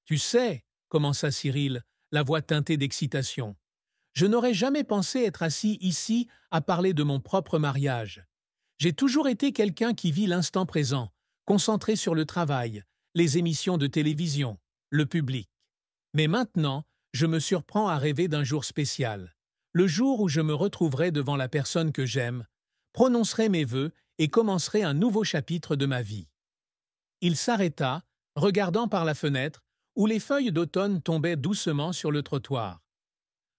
Tu sais, commença Cyril, la voix teintée d'excitation. Je n'aurais jamais pensé être assis ici à parler de mon propre mariage. J'ai toujours été quelqu'un qui vit l'instant présent, concentré sur le travail, les émissions de télévision, le public. Mais maintenant, je me surprends à rêver d'un jour spécial, le jour où je me retrouverai devant la personne que j'aime, prononcerai mes vœux et commencerai un nouveau chapitre de ma vie. Il s'arrêta, regardant par la fenêtre, où les feuilles d'automne tombaient doucement sur le trottoir.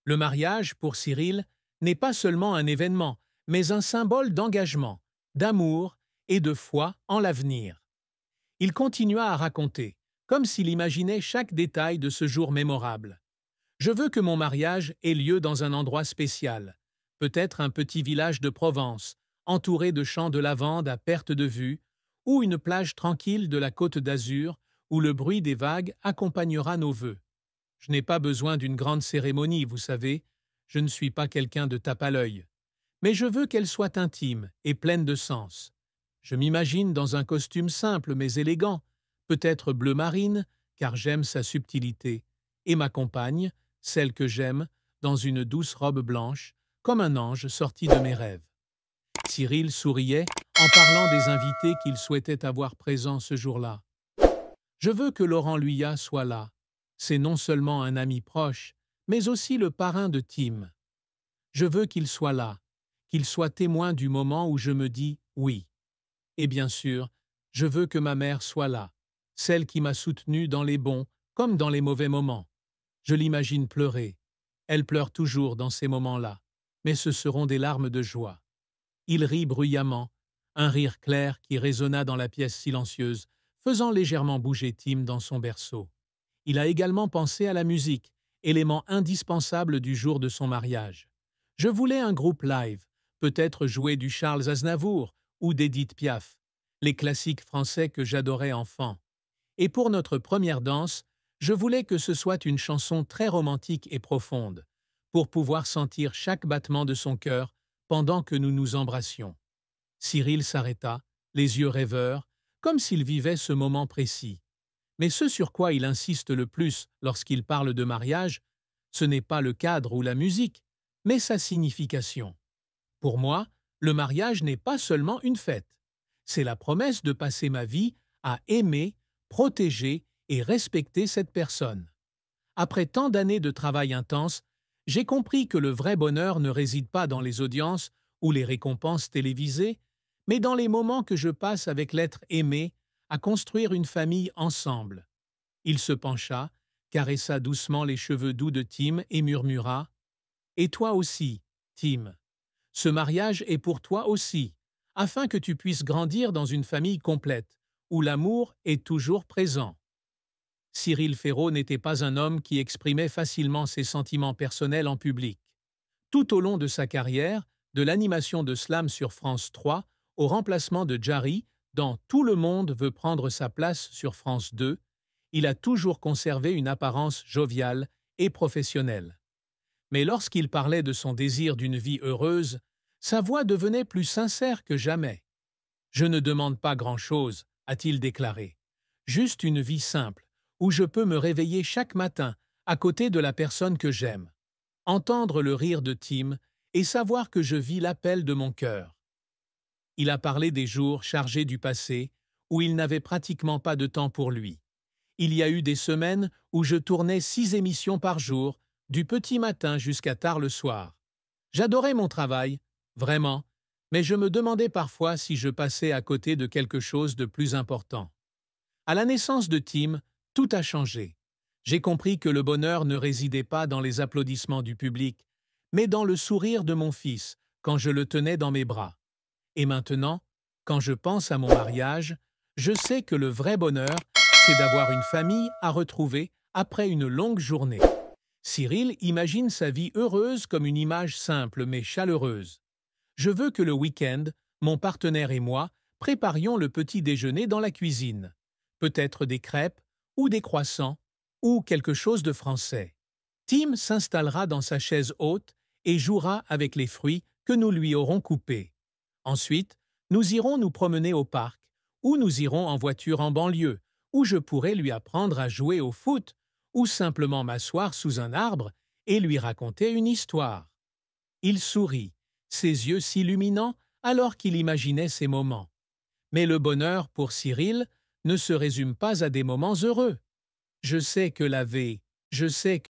Le mariage, pour Cyril, n'est pas seulement un événement, mais un symbole d'engagement, d'amour et de foi en l'avenir. Il continua à raconter, comme s'il imaginait chaque détail de ce jour mémorable. Je veux que mon mariage ait lieu dans un endroit spécial, peut-être un petit village de Provence, entouré de champs de lavande à perte de vue, ou une plage tranquille de la Côte d'Azur où le bruit des vagues accompagnera nos vœux. Je n'ai pas besoin d'une grande cérémonie, vous savez, je ne suis pas quelqu'un de tape à l'œil. Mais je veux qu'elle soit intime et pleine de sens. Je m'imagine dans un costume simple mais élégant, peut-être bleu marine, car j'aime sa subtilité, et ma compagne, celle que j'aime, dans une douce robe blanche, comme un ange sorti de mes rêves. Cyril souriait en parlant des invités qu'il souhaitait avoir présents ce jour-là. Je veux que Laurent Luyat soit là. C'est non seulement un ami proche, mais aussi le parrain de Tim. Je veux qu'il soit là, qu'il soit témoin du moment où je me dis oui. Et bien sûr, je veux que ma mère soit là, celle qui m'a soutenu dans les bons comme dans les mauvais moments. Je l'imagine pleurer. Elle pleure toujours dans ces moments-là, mais ce seront des larmes de joie. Il rit bruyamment, un rire clair qui résonna dans la pièce silencieuse, faisant légèrement bouger Tim dans son berceau. Il a également pensé à la musique, élément indispensable du jour de son mariage. Je voulais un groupe live, peut-être jouer du Charles Aznavour ou d'Édith Piaf, les classiques français que j'adorais enfant. Et pour notre première danse, je voulais que ce soit une chanson très romantique et profonde, pour pouvoir sentir chaque battement de son cœur pendant que nous nous embrassions. Cyril s'arrêta, les yeux rêveurs, comme s'il vivait ce moment précis. Mais ce sur quoi il insiste le plus lorsqu'il parle de mariage, ce n'est pas le cadre ou la musique, mais sa signification. Pour moi, le mariage n'est pas seulement une fête. C'est la promesse de passer ma vie à aimer, protéger et respecter cette personne. Après tant d'années de travail intense, j'ai compris que le vrai bonheur ne réside pas dans les audiences ou les récompenses télévisées, mais dans les moments que je passe avec l'être aimé à construire une famille ensemble. Il se pencha, caressa doucement les cheveux doux de Tim et murmura « Et toi aussi, Tim. Ce mariage est pour toi aussi, afin que tu puisses grandir dans une famille complète, où l'amour est toujours présent. » Cyril Ferraud n'était pas un homme qui exprimait facilement ses sentiments personnels en public. Tout au long de sa carrière, de l'animation de Slam sur France 3 au remplacement de Jarry dans Tout le monde veut prendre sa place sur France 2, il a toujours conservé une apparence joviale et professionnelle. Mais lorsqu'il parlait de son désir d'une vie heureuse, sa voix devenait plus sincère que jamais. « Je ne demande pas grand-chose », a-t-il déclaré. « Juste une vie simple, où je peux me réveiller chaque matin à côté de la personne que j'aime, entendre le rire de Tim et savoir que je vis l'appel de mon cœur. » Il a parlé des jours chargés du passé où il n'avait pratiquement pas de temps pour lui. Il y a eu des semaines où je tournais 6 émissions par jour, du petit matin jusqu'à tard le soir. J'adorais mon travail, vraiment, mais je me demandais parfois si je passais à côté de quelque chose de plus important. À la naissance de Tim, tout a changé. J'ai compris que le bonheur ne résidait pas dans les applaudissements du public, mais dans le sourire de mon fils quand je le tenais dans mes bras. Et maintenant, quand je pense à mon mariage, je sais que le vrai bonheur, c'est d'avoir une famille à retrouver après une longue journée. Cyril imagine sa vie heureuse comme une image simple mais chaleureuse. Je veux que le week-end, mon partenaire et moi préparions le petit déjeuner dans la cuisine. Peut-être des crêpes, ou des croissants, ou quelque chose de français. Tim s'installera dans sa chaise haute et jouera avec les fruits que nous lui aurons coupés. Ensuite, nous irons nous promener au parc, ou nous irons en voiture en banlieue, où je pourrais lui apprendre à jouer au foot ou simplement m'asseoir sous un arbre et lui raconter une histoire. Il sourit, ses yeux s'illuminant alors qu'il imaginait ces moments. Mais le bonheur, pour Cyril, ne se résume pas à des moments heureux. Je sais